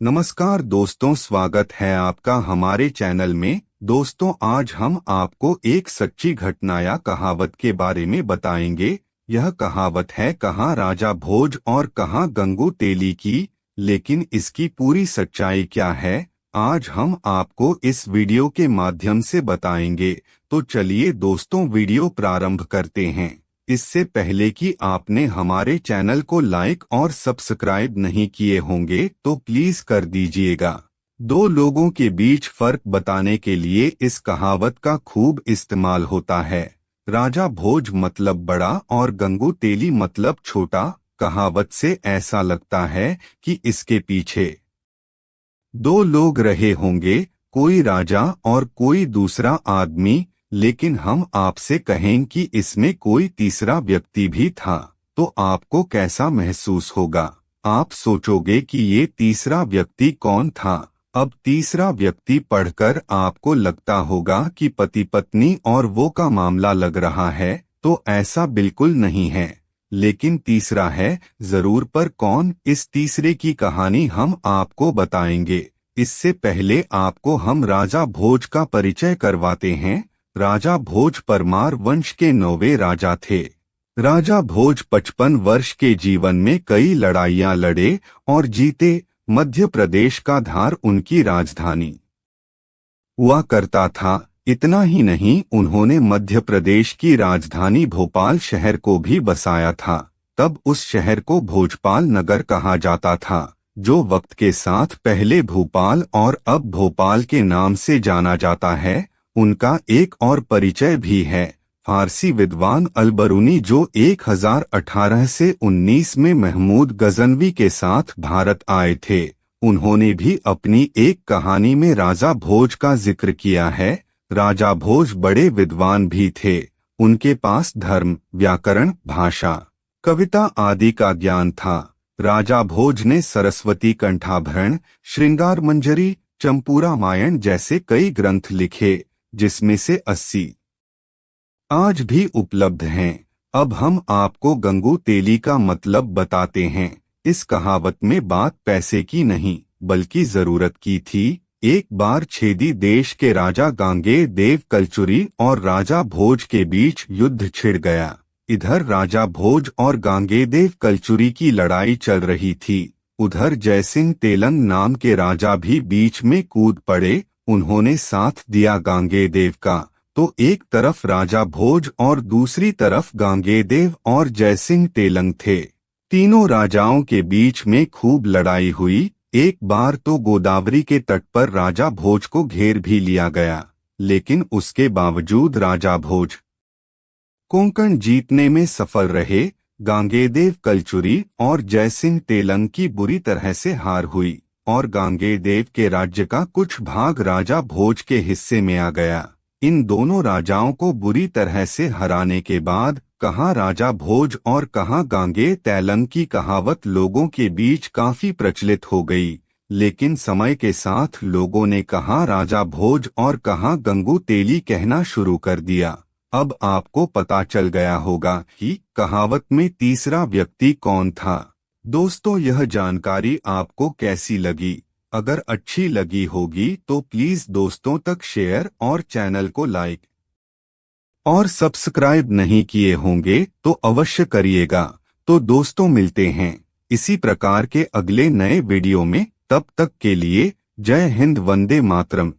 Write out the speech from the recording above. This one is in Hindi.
नमस्कार दोस्तों, स्वागत है आपका हमारे चैनल में। दोस्तों, आज हम आपको एक सच्ची घटना या कहावत के बारे में बताएंगे। यह कहावत है कहाँ राजा भोज और कहाँ गंगू तेली की, लेकिन इसकी पूरी सच्चाई क्या है, आज हम आपको इस वीडियो के माध्यम से बताएंगे। तो चलिए दोस्तों, वीडियो प्रारंभ करते हैं। इससे पहले कि आपने हमारे चैनल को लाइक और सब्सक्राइब नहीं किए होंगे तो प्लीज कर दीजिएगा। दो लोगों के बीच फर्क बताने के लिए इस कहावत का खूब इस्तेमाल होता है। राजा भोज मतलब बड़ा और गंगू तेली मतलब छोटा। कहावत से ऐसा लगता है कि इसके पीछे दो लोग रहे होंगे, कोई राजा और कोई दूसरा आदमी, लेकिन हम आपसे कहें कि इसमें कोई तीसरा व्यक्ति भी था, तो आपको कैसा महसूस होगा? आप सोचोगे कि ये तीसरा व्यक्ति कौन था। अब तीसरा व्यक्ति पढ़कर आपको लगता होगा कि पति पत्नी और वो का मामला लग रहा है, तो ऐसा बिल्कुल नहीं है। लेकिन तीसरा है जरूर, पर कौन? इस तीसरे की कहानी हम आपको बताएंगे। इससे पहले आपको हम राजा भोज का परिचय करवाते हैं। राजा भोज परमार वंश के 9वें राजा थे। राजा भोज 55 वर्ष के जीवन में कई लड़ाइयां लड़े और जीते। मध्य प्रदेश का धार उनकी राजधानी हुआ करता था। इतना ही नहीं, उन्होंने मध्य प्रदेश की राजधानी भोपाल शहर को भी बसाया था। तब उस शहर को भोजपाल नगर कहा जाता था, जो वक्त के साथ पहले भोपाल और अब भोपाल के नाम से जाना जाता है। उनका एक और परिचय भी है। फारसी विद्वान अल-बरूनी, जो 1018 से 19 में महमूद गजनवी के साथ भारत आए थे, उन्होंने भी अपनी एक कहानी में राजा भोज का जिक्र किया है। राजा भोज बड़े विद्वान भी थे। उनके पास धर्म, व्याकरण, भाषा, कविता आदि का ज्ञान था। राजा भोज ने सरस्वती कंठाभरण, श्रृंगार मंजरी, चंपू रामायण जैसे कई ग्रंथ लिखे, जिसमें से 80 आज भी उपलब्ध हैं। अब हम आपको गंगू तेली का मतलब बताते हैं। इस कहावत में बात पैसे की नहीं, बल्कि जरूरत की थी। एक बार छेदी देश के राजा गांगेय देव कलचुरी और राजा भोज के बीच युद्ध छिड़ गया। इधर राजा भोज और गांगेय देव कलचुरी की लड़ाई चल रही थी, उधर जयसिंह तेलंग नाम के राजा भी बीच में कूद पड़े। उन्होंने साथ दिया गांगेय देव का। तो एक तरफ राजा भोज और दूसरी तरफ गांगेय देव और जयसिंह तेलंग थे। तीनों राजाओं के बीच में खूब लड़ाई हुई। एक बार तो गोदावरी के तट पर राजा भोज को घेर भी लिया गया, लेकिन उसके बावजूद राजा भोज कोंकण जीतने में सफल रहे। गांगेय देव कलचुरी और जयसिंह तेलंग की बुरी तरह से हार हुई और गांगेय देव के राज्य का कुछ भाग राजा भोज के हिस्से में आ गया। इन दोनों राजाओं को बुरी तरह से हराने के बाद कहाँ राजा भोज और कहाँ गांगेय तेलंग की कहावत लोगों के बीच काफी प्रचलित हो गई। लेकिन समय के साथ लोगों ने कहाँ राजा भोज और कहाँ गंगू तेली कहना शुरू कर दिया। अब आपको पता चल गया होगा कि कहावत में तीसरा व्यक्ति कौन था। दोस्तों, यह जानकारी आपको कैसी लगी? अगर अच्छी लगी होगी तो प्लीज दोस्तों तक शेयर और चैनल को लाइक और सब्सक्राइब नहीं किए होंगे तो अवश्य करिएगा। तो दोस्तों, मिलते हैं इसी प्रकार के अगले नए वीडियो में। तब तक के लिए जय हिंद, वंदे मातरम।